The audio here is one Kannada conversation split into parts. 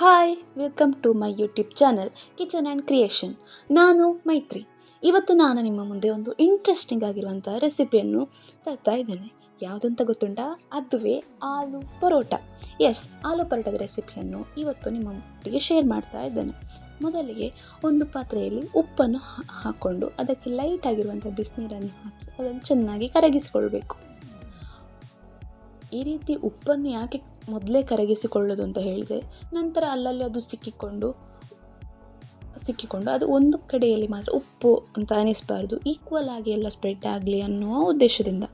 Hi welcome to my YouTube channel kitchen and creation. ನಾನು ಮೈತ್ರಿ. ಇವತ್ತು ನಾನು ನಿಮ್ಮ ಮುಂದೆ ಒಂದು ಇಂಟ್ರೆಸ್ಟಿಂಗ್ ಆಗಿರುವಂಥ ರೆಸಿಪಿಯನ್ನು ತರ್ತಾ ಇದ್ದೇನೆ. ಯಾವುದಂತ ಗೊತ್ತುಂಟಾ? ಅದುವೇ ಆಲೂ ಪರೋಟ. ಎಸ್, ಆಲೂ ಪರೋಟದ ರೆಸಿಪಿಯನ್ನು ಇವತ್ತು ನಿಮ್ಮ ಒಟ್ಟಿಗೆ ಶೇರ್ ಮಾಡ್ತಾ ಇದ್ದೇನೆ. ಮೊದಲಿಗೆ ಒಂದು ಪಾತ್ರೆಯಲ್ಲಿ ಉಪ್ಪನ್ನು ಹಾಕ್ಕೊಂಡು ಅದಕ್ಕೆ ಲೈಟ್ ಆಗಿರುವಂಥ ಬಿಸಿನೀರನ್ನು ಹಾಕಿ ಅದನ್ನು ಚೆನ್ನಾಗಿ ಕರಗಿಸಿಕೊಳ್ಬೇಕು. ಈ ರೀತಿ ಉಪ್ಪನ್ನು ಯಾಕೆ ಮೊದಲೇ ಕರಗಿಸಿಕೊಳ್ಳೋದು ಅಂತ ಹೇಳಿದೆ, ನಂತರ ಅಲ್ಲಲ್ಲಿ ಅದು ಸಿಕ್ಕಿಕೊಂಡು ಅದು ಒಂದು ಕಡೆಯಲ್ಲಿ ಮಾತ್ರ ಉಪ್ಪು ಅಂತ ಅನಿಸಬಾರ್ದು, ಈಕ್ವಲ್ ಆಗಿ ಎಲ್ಲ ಸ್ಪ್ರೆಡ್ ಆಗಲಿ ಅನ್ನುವ ಉದ್ದೇಶದಿಂದ.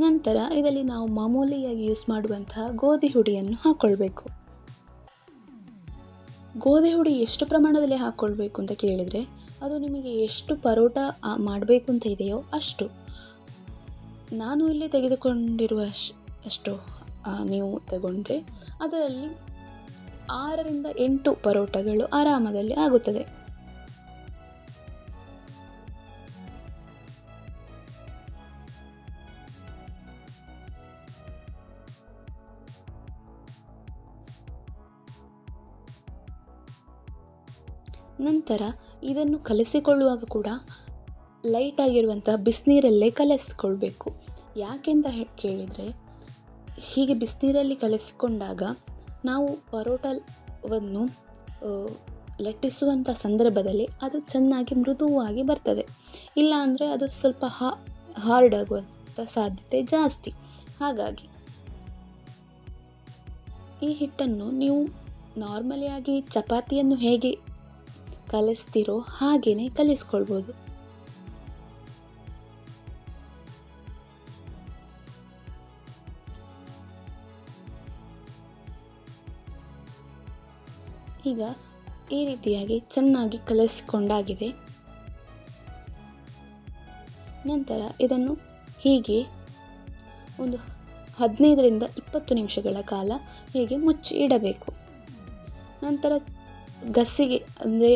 ನಂತರ ಇದರಲ್ಲಿ ನಾವು ಮಾಮೂಲಿಯಾಗಿ ಯೂಸ್ ಮಾಡುವಂತಹ ಗೋಧಿ ಹುಡಿಯನ್ನು ಹಾಕ್ಕೊಳ್ಬೇಕು. ಗೋಧಿ ಹುಡಿ ಎಷ್ಟು ಪ್ರಮಾಣದಲ್ಲಿ ಹಾಕ್ಕೊಳ್ಬೇಕು ಅಂತ ಕೇಳಿದರೆ, ಅದು ನಿಮಗೆ ಎಷ್ಟು ಪರೋಟ ಮಾಡಬೇಕು ಅಂತ ಇದೆಯೋ ಅಷ್ಟು. ನಾನು ಇಲ್ಲಿ ತೆಗೆದುಕೊಂಡಿರುವ ಅಷ್ಟು ನೀವು ತಗೊಂಡ್ರೆ ಅದರಲ್ಲಿ 6ರಿಂದ 8 ಪರೋಟಗಳು ಆರಾಮದಲ್ಲಿ ಆಗುತ್ತದೆ. ನಂತರ ಇದನ್ನು ಕಲಿಸಿಕೊಳ್ಳುವಾಗ ಕೂಡ ಲೈಟ್ ಆಗಿರುವಂಥ ಬಿಸಿನೀರಲ್ಲೇ ಕಲಸಿಕೊಳ್ಬೇಕು. ಯಾಕೆಂತ ಕೇಳಿದರೆ, ಹೀಗೆ ಬಿಸಿನೀರಲ್ಲಿ ಕಲಸಿಕೊಂಡಾಗ ನಾವು ಪರೋಟವನ್ನು ಲಟ್ಟಿಸುವಂಥ ಸಂದರ್ಭದಲ್ಲಿ ಅದು ಚೆನ್ನಾಗಿ ಮೃದುವಾಗಿ ಬರ್ತದೆ. ಇಲ್ಲ ಅಂದರೆ ಅದು ಸ್ವಲ್ಪ ಹಾರ್ಡ್ ಆಗುವಂಥ ಸಾಧ್ಯತೆ ಜಾಸ್ತಿ. ಹಾಗಾಗಿ ಈ ಹಿಟ್ಟನ್ನು ನೀವು ನಾರ್ಮಲಿಯಾಗಿ ಚಪಾತಿಯನ್ನು ಹೇಗೆ ಕಲಿಸ್ತೀರೋ ಹಾಗೆಯೇ ಕಲಿಸ್ಕೊಳ್ಬೋದು. ಈಗ ಈ ರೀತಿಯಾಗಿ ಚೆನ್ನಾಗಿ ಕಲಸಿಕೊಂಡಾಗಿದೆ. ನಂತರ ಇದನ್ನು ಹೀಗೆ ಒಂದು 15ರಿಂದ 20 ನಿಮಿಷಗಳ ಕಾಲ ಹೀಗೆ ಮುಚ್ಚಿ ಇಡಬೇಕು. ನಂತರ ಗಸಿಗೆ ಅಂದರೆ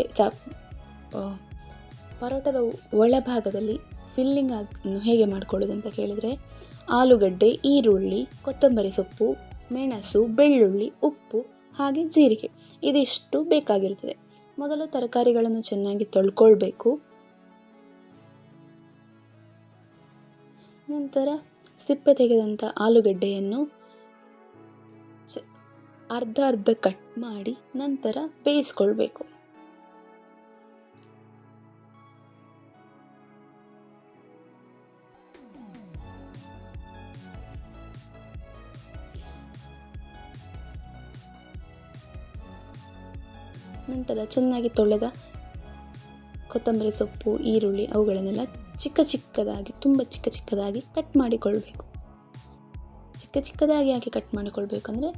ಪರೋಟದ ಒಳಭಾಗದಲ್ಲಿ ಫಿಲ್ಲಿಂಗ್ ಅನ್ನು ಹೇಗೆ ಮಾಡ್ಕೊಳ್ಳೋದು ಅಂತ ಕೇಳಿದರೆ, ಆಲೂಗಡ್ಡೆ, ಈರುಳ್ಳಿ, ಕೊತ್ತಂಬರಿ ಸೊಪ್ಪು, ಮೆಣಸು, ಬೆಳ್ಳುಳ್ಳಿ, ಉಪ್ಪು ಹಾಗೆ ಜೀರಿಗೆ, ಇದಿಷ್ಟು ಬೇಕಾಗಿರುತ್ತದೆ. ಮೊದಲು ತರಕಾರಿಗಳನ್ನು ಚೆನ್ನಾಗಿ ತೊಳ್ಕೊಳ್ಬೇಕು. ನಂತರ ಸಿಪ್ಪೆ ತೆಗೆದಂಥ ಆಲೂಗಡ್ಡೆಯನ್ನು ಅರ್ಧ ಕಟ್ ಮಾಡಿ ನಂತರ ಬೇಯಿಸ್ಕೊಳ್ಬೇಕು. ನಂತರ ಚೆನ್ನಾಗಿ ತೊಳೆದ ಕೊತ್ತಂಬರಿ ಸೊಪ್ಪು, ಈರುಳ್ಳಿ ಅವುಗಳನ್ನೆಲ್ಲ ತುಂಬ ಚಿಕ್ಕ ಚಿಕ್ಕದಾಗಿ ಕಟ್ ಮಾಡಿಕೊಳ್ಬೇಕು. ಚಿಕ್ಕದಾಗಿ ಯಾಕೆ ಕಟ್ ಮಾಡಿಕೊಳ್ಬೇಕಂದ್ರೆ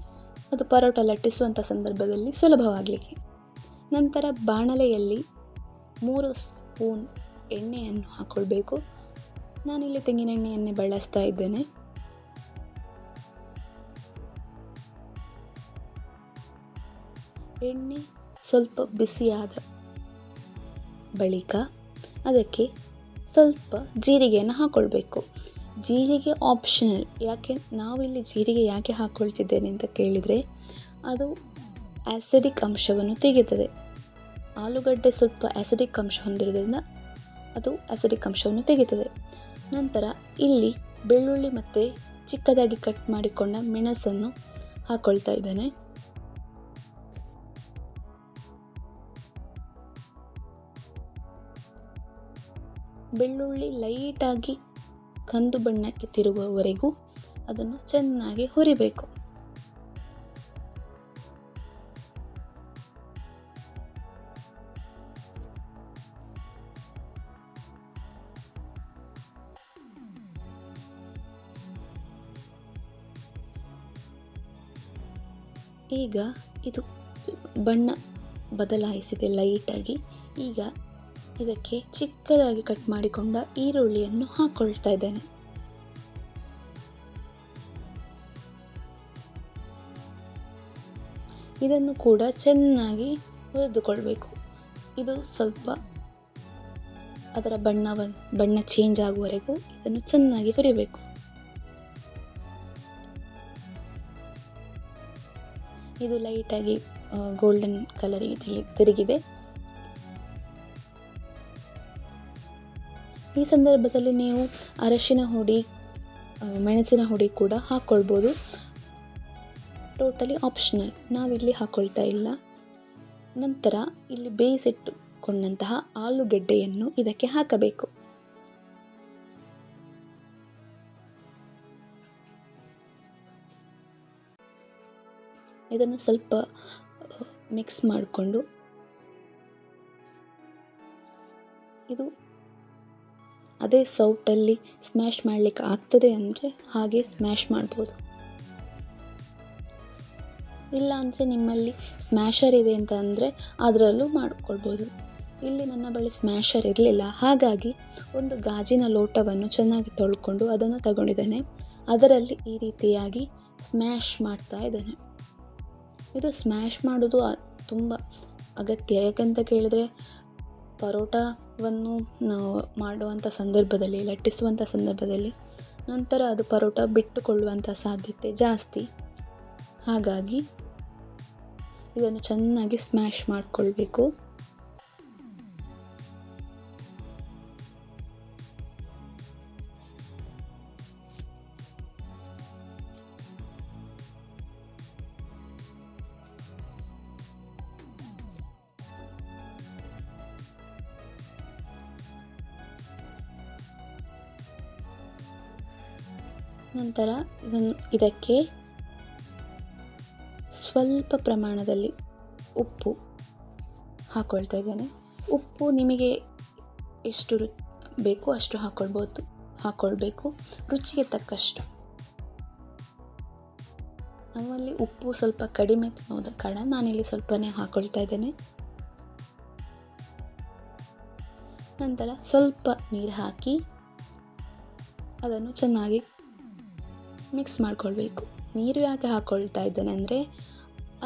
ಅದು ಪರೋಟ ಲಟ್ಟಿಸುವಂಥ ಸಂದರ್ಭದಲ್ಲಿ ಸುಲಭವಾಗಲಿಕ್ಕೆ. ನಂತರ ಬಾಣಲೆಯಲ್ಲಿ 3 ಸ್ಪೂನ್ ಎಣ್ಣೆಯನ್ನು ಹಾಕ್ಕೊಳ್ಬೇಕು. ನಾನಿಲ್ಲಿ ತೆಂಗಿನ ಎಣ್ಣೆಯನ್ನೇ ಬಳಸ್ತಾ ಇದ್ದೇನೆ. ಎಣ್ಣೆ ಸ್ವಲ್ಪ ಬಿಸಿಯಾದ ಬಳಿಕ ಅದಕ್ಕೆ ಸ್ವಲ್ಪ ಜೀರಿಗೆಯನ್ನು ಹಾಕ್ಕೊಳ್ಬೇಕು. ಜೀರಿಗೆ ಆಪ್ಷನಲ್. ನಾವಿಲ್ಲಿ ಜೀರಿಗೆ ಯಾಕೆ ಹಾಕ್ಕೊಳ್ತಿದ್ದೇನೆ ಅಂತ ಕೇಳಿದರೆ, ಅದು ಆ್ಯಸಿಡಿಕ್ ಅಂಶವನ್ನು ತೆಗೆಯುತ್ತದೆ. ಆಲೂಗಡ್ಡೆ ಸ್ವಲ್ಪ ಆ್ಯಸಿಡಿಕ್ ಅಂಶ ಹೊಂದಿರೋದ್ರಿಂದ ಅದು ಆ್ಯಸಿಡಿಕ್ ಅಂಶವನ್ನು ತೆಗೆಯುತ್ತದೆ. ನಂತರ ಇಲ್ಲಿ ಬೆಳ್ಳುಳ್ಳಿ ಮತ್ತು ಚಿಕ್ಕದಾಗಿ ಕಟ್ ಮಾಡಿಕೊಂಡ ಮೆಣಸನ್ನು ಹಾಕ್ಕೊಳ್ತಾ ಇದ್ದೇನೆ. ಬೆಳ್ಳುಳ್ಳಿ ಲೈಟಾಗಿ ಕಂದು ಬಣ್ಣಕ್ಕೆ ತಿರುಗುವವರೆಗೂ ಅದನ್ನು ಚೆನ್ನಾಗಿ ಹುರಿಬೇಕು. ಈಗ ಇದು ಬಣ್ಣ ಬದಲಾಯಿಸಿದೆ ಲೈಟಾಗಿ. ಈಗ ಇದಕ್ಕೆ ಚಿಕ್ಕದಾಗಿ ಕಟ್ ಮಾಡಿಕೊಂಡ ಈರುಳ್ಳಿಯನ್ನು ಹಾಕ್ಕೊಳ್ತಾ ಇದ್ದೇನೆ. ಇದನ್ನು ಕೂಡ ಚೆನ್ನಾಗಿ ಹುರಿದುಕೊಳ್ಬೇಕು. ಇದು ಸ್ವಲ್ಪ ಅದರ ಬಣ್ಣ ಚೇಂಜ್ ಆಗುವವರೆಗೂ ಇದನ್ನು ಚೆನ್ನಾಗಿ ಹುರಿಬೇಕು. ಇದು ಲೈಟಾಗಿ ಗೋಲ್ಡನ್ ಕಲರಿಗೆ ತಿರುಗಿದೆ. ಈ ಸಂದರ್ಭದಲ್ಲಿ ನೀವು ಅರಶಿನ ಹುಡಿ, ಮೆಣಸಿನ ಹುಡಿ ಕೂಡ ಹಾಕ್ಕೊಳ್ಬೋದು. ಟೋಟಲಿ ಆಪ್ಷನಲ್, ನಾವಿಲ್ಲಿ ಹಾಕ್ಕೊಳ್ತಾ ಇಲ್ಲ. ನಂತರ ಇಲ್ಲಿ ಬೇಯಿಸಿಟ್ಟುಕೊಂಡಂತಹ ಆಲೂಗೆಡ್ಡೆಯನ್ನು ಇದಕ್ಕೆ ಹಾಕಬೇಕು. ಇದನ್ನು ಸ್ವಲ್ಪ ಮಿಕ್ಸ್ ಮಾಡಿಕೊಂಡು, ಇದು ಅದೇ ಸೌಟಲ್ಲಿ ಸ್ಮ್ಯಾಶ್ ಮಾಡಲಿಕ್ಕೆ ಆಗ್ತದೆ ಅಂದರೆ ಹಾಗೆ ಸ್ಮ್ಯಾಶ್ ಮಾಡ್ಬೋದು. ಇಲ್ಲ ಅಂದರೆ ನಿಮ್ಮಲ್ಲಿ ಸ್ಮ್ಯಾಶರ್ ಇದೆ ಅಂತ ಅಂದರೆ ಅದರಲ್ಲೂ ಮಾಡಿಕೊಳ್ಬೋದು. ಇಲ್ಲಿ ನನ್ನ ಬಳಿ ಸ್ಮ್ಯಾಶರ್ ಇರಲಿಲ್ಲ, ಹಾಗಾಗಿ ಒಂದು ಗಾಜಿನ ಲೋಟವನ್ನು ಚೆನ್ನಾಗಿ ತೊಳ್ಕೊಂಡು ಅದನ್ನು ತಗೊಂಡಿದ್ದೇನೆ. ಅದರಲ್ಲಿ ಈ ರೀತಿಯಾಗಿ ಸ್ಮ್ಯಾಶ್ ಮಾಡ್ತಾ ಇದ್ದೇನೆ. ಇದು ಸ್ಮ್ಯಾಶ್ ಮಾಡೋದು ತುಂಬ ಅಗತ್ಯ. ಯಾಕಂತ ಕೇಳಿದರೆ ಪರೋಟವನ್ನು ಮಾಡುವಂಥ ಸಂದರ್ಭದಲ್ಲಿ, ಲಟ್ಟಿಸುವಂಥ ಸಂದರ್ಭದಲ್ಲಿ ನಂತರ ಅದು ಪರೋಟ ಬಿಟ್ಟುಕೊಳ್ಳುವಂಥ ಸಾಧ್ಯತೆ ಜಾಸ್ತಿ. ಹಾಗಾಗಿ ಇದನ್ನು ಚೆನ್ನಾಗಿ ಸ್ಮ್ಯಾಶ್ ಮಾಡಿಕೊಳ್ಬೇಕು. ನಂತರ ಇದಕ್ಕೆ ಸ್ವಲ್ಪ ಪ್ರಮಾಣದಲ್ಲಿ ಉಪ್ಪು ಹಾಕ್ಕೊಳ್ತಾ ಇದ್ದೇನೆ. ಉಪ್ಪು ನಿಮಗೆ ಎಷ್ಟು ಬೇಕು ಅಷ್ಟು ಹಾಕ್ಕೊಳ್ಬೇಕು, ರುಚಿಗೆ ತಕ್ಕಷ್ಟು. ನಮ್ಮಲ್ಲಿ ಉಪ್ಪು ಸ್ವಲ್ಪ ಕಡಿಮೆ ತಿನ್ನೋದ ಕಾರಣ ನಾನಿಲ್ಲಿ ಸ್ವಲ್ಪನೇ ಹಾಕ್ಕೊಳ್ತಾ ಇದ್ದೇನೆ. ನಂತರ ಸ್ವಲ್ಪ ನೀರು ಹಾಕಿ ಅದನ್ನು ಚೆನ್ನಾಗಿ ಮಿಕ್ಸ್ ಮಾಡಿಕೊಳ್ಬೇಕು. ನೀರು ಯಾಕೆ ಹಾಕ್ಕೊಳ್ತಾ ಇದ್ದೇನೆ ಅಂದರೆ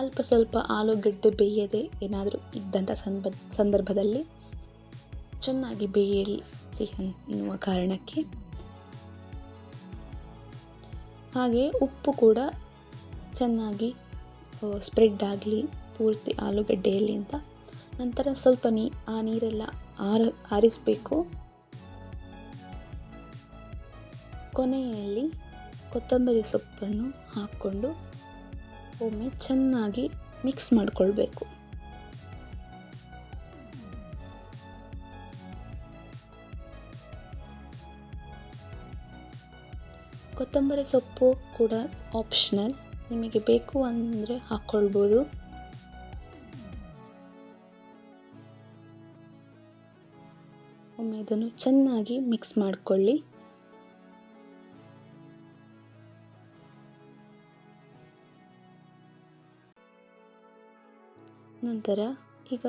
ಅಲ್ಪ ಸ್ವಲ್ಪ ಆಲೂಗಡ್ಡೆ ಬೇಯದೆ ಏನಾದರೂ ಇದ್ದಂಥ ಸಂದರ್ಭದಲ್ಲಿ ಚೆನ್ನಾಗಿ ಬೇಯಲಿ ಅನ್ನುವ ಕಾರಣಕ್ಕೆ. ಹಾಗೆ ಉಪ್ಪು ಕೂಡ ಚೆನ್ನಾಗಿ ಸ್ಪ್ರೆಡ್ ಆಗಲಿ ಪೂರ್ತಿ ಆಲೂಗಡ್ಡೆಯಲ್ಲಿ ಅಂತ. ನಂತರ ಸ್ವಲ್ಪ ಆ ನೀರೆಲ್ಲ ಆರಿಸಬೇಕು. ಕೊನೆಯಲ್ಲಿ ಕೊತ್ತಂಬರಿ ಸೊಪ್ಪನ್ನು ಹಾಕ್ಕೊಂಡು ಒಮ್ಮೆ ಚೆನ್ನಾಗಿ ಮಿಕ್ಸ್ ಮಾಡಿಕೊಳ್ಬೇಕು. ಕೊತ್ತಂಬರಿ ಸೊಪ್ಪು ಕೂಡ ಆಪ್ಷನಲ್, ನಿಮಗೆ ಬೇಕು ಅಂದರೆ ಹಾಕ್ಕೊಳ್ಬೋದು. ಒಮ್ಮೆ ಇದನ್ನು ಚೆನ್ನಾಗಿ ಮಿಕ್ಸ್ ಮಾಡಿಕೊಳ್ಳಿ. ನಂತರ ಈಗ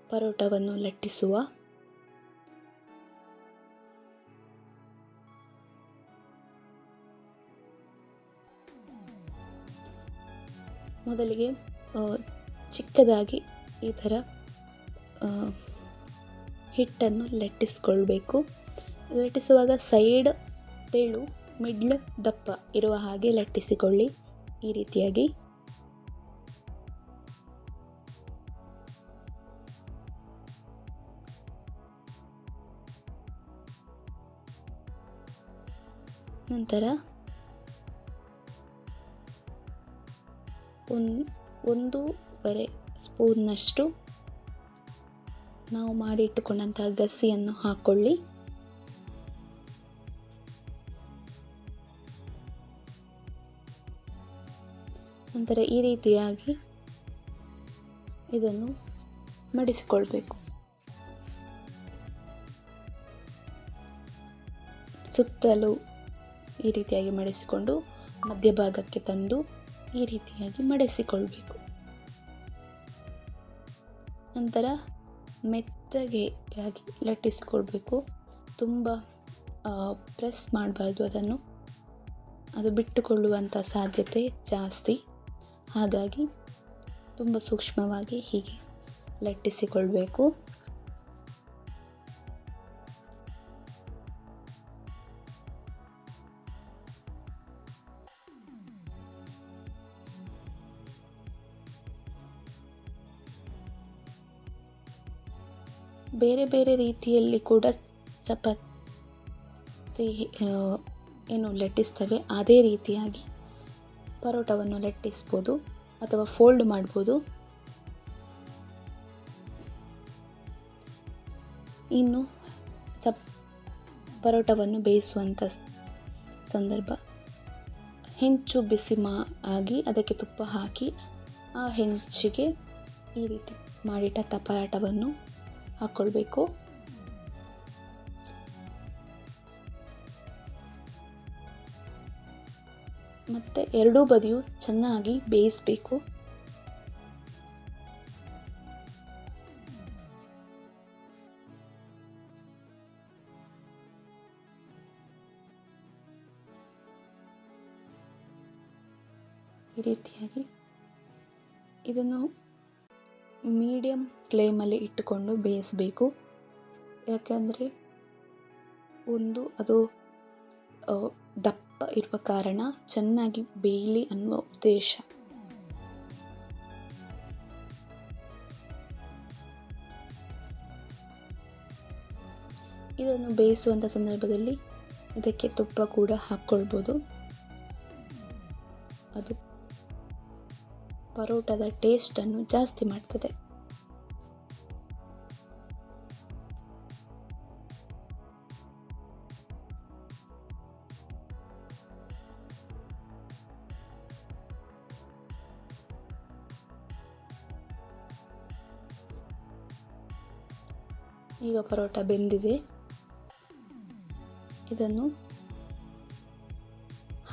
ಪರೋಟವನ್ನು ಲಟ್ಟಿಸುವ. ಮೊದಲಿಗೆ ಚಿಕ್ಕದಾಗಿ ಈ ಥರ ಹಿಟ್ಟನ್ನು ಲಟ್ಟಿಸ್ಕೊಳ್ಬೇಕು. ಲಟ್ಟಿಸುವಾಗ ಸೈಡ್ ತೆಳು, ಮಿಡ್ಲ್ ದಪ್ಪ ಇರುವ ಹಾಗೆ ಲಟ್ಟಿಸಿಕೊಳ್ಳಿ ಈ ರೀತಿಯಾಗಿ. ನಂತರ ಒಂದೂವರೆ ಸ್ಪೂನ್ನಷ್ಟು ನಾವು ಮಾಡಿ ಇಟ್ಟುಕೊಂಡಂತಹ ಗಸಿಯನ್ನು ಹಾಕ್ಕೊಳ್ಳಿ. ನಂತರ ಈ ರೀತಿಯಾಗಿ ಇದನ್ನು ಮಡಿಸಿಕೊಳ್ಬೇಕು. ಸುತ್ತಲೂ ಈ ರೀತಿಯಾಗಿ ಮಡಿಸಿಕೊಂಡು ಮಧ್ಯಭಾಗಕ್ಕೆ ತಂದು ಈ ರೀತಿಯಾಗಿ ಮಡಿಸಿಕೊಳ್ಬೇಕು. ನಂತರ ಮೆತ್ತಗೆ ಆಗಿ ಲಟ್ಟಿಸಿಕೊಳ್ಬೇಕು. ತುಂಬ ಪ್ರೆಸ್ ಮಾಡಬಾರ್ದು ಅದನ್ನು, ಅದು ಬಿಟ್ಟುಕೊಳ್ಳುವಂಥ ಸಾಧ್ಯತೆ ಜಾಸ್ತಿ. ಹಾಗಾಗಿ ತುಂಬ ಸೂಕ್ಷ್ಮವಾಗಿ ಹೀಗೆ ಲಟ್ಟಿಸಿಕೊಳ್ಬೇಕು. ಬೇರೆ ಬೇರೆ ರೀತಿಯಲ್ಲಿ ಕೂಡ ಚಪಾತಿ ಏನು ಲಟ್ಟಿಸ್ತೇವೆ ಅದೇ ರೀತಿಯಾಗಿ ಪರೋಟವನ್ನು ಲಟ್ಟಿಸ್ಬೋದು ಅಥವಾ ಫೋಲ್ಡ್ ಮಾಡ್ಬೋದು. ಇನ್ನು ಪರೋಟವನ್ನು ಬೇಯಿಸುವಂಥ ಸಂದರ್ಭ, ಹೆಂಚು ಬಿಸಿ ಆಗಿ ಅದಕ್ಕೆ ತುಪ್ಪ ಹಾಕಿ ಆ ಹೆಂಚಿಗೆ ಈ ರೀತಿ ಮಾಡಿಟ್ಟ ಪರಾಟವನ್ನು ಹಾಕ್ಕೊಳ್ಬೇಕು. ಮತ್ತು ಎರಡೂ ಬದಿಯು ಚೆನ್ನಾಗಿ ಬೇಯಿಸಬೇಕು. ಈ ರೀತಿಯಾಗಿ ಇದನ್ನು ಮೀಡಿಯಮ್ ಫ್ಲೇಮಲ್ಲಿ ಇಟ್ಟುಕೊಂಡು ಬೇಯಿಸಬೇಕು. ಯಾಕೆಂದರೆ ಅದು ದಪ್ಪ ಇರುವ ಕಾರಣ ಚೆನ್ನಾಗಿ ಬೇಯಲಿ ಅನ್ನುವ ಉದ್ದೇಶ. ಇದನ್ನು ಬೇಯಿಸುವಂಥ ಸಂದರ್ಭದಲ್ಲಿ ಇದಕ್ಕೆ ತುಪ್ಪ ಕೂಡ ಹಾಕ್ಕೊಳ್ಬೋದು. ಅದು ಪರೋಟದ ಟೇಸ್ಟನ್ನು ಜಾಸ್ತಿ ಮಾಡ್ತದೆ. ಈಗ ಪರೋಟ ಬೆಂದಿದೆ. ಇದನ್ನು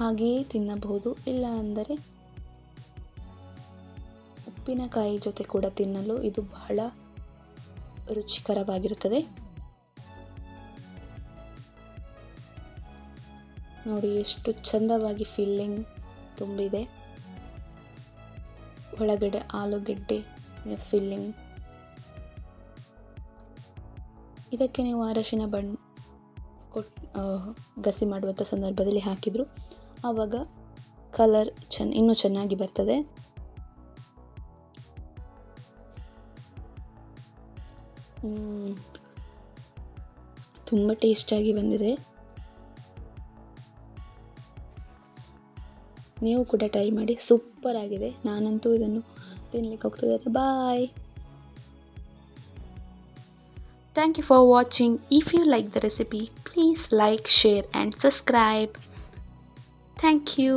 ಹಾಗೆಯೇ ತಿನ್ನಬಹುದು, ಇಲ್ಲ ಅಂದರೆ ಉಪ್ಪಿನಕಾಯಿ ಜೊತೆ ಕೂಡ ತಿನ್ನಲು ಇದು ಬಹಳ ರುಚಿಕರವಾಗಿರುತ್ತದೆ. ನೋಡಿ ಎಷ್ಟು ಚಂದವಾಗಿ ಫಿಲ್ಲಿಂಗ್ ತುಂಬಿದೆ. ಒಳಗಡೆ ಆಲೂಗೆಡ್ಡೆ ಫಿಲ್ಲಿಂಗ್. ಇದಕ್ಕೆ ನೀವು ಅರಶಿನ ಗಸಿ ಮಾಡುವಂಥ ಸಂದರ್ಭದಲ್ಲಿ ಹಾಕಿದ್ರು ಆವಾಗ ಕಲರ್ ಇನ್ನೂ ಚೆನ್ನಾಗಿ ಬರ್ತದೆ. ತುಂಬ ಟೇಸ್ಟಾಗಿ ಬಂದಿದೆ. ನೀವು ಕೂಡ ಟ್ರೈ ಮಾಡಿ, ಸೂಪರ್ ಆಗಿದೆ. ನಾನಂತೂ ಇದನ್ನು ತಿನ್ನಲಿಕ್ಕೆ ಹೋಗ್ತಿದ್ದೇನೆ. ಬಾಯ್. Thank you for watching. If you like the recipe, please like, share and subscribe. Thank you.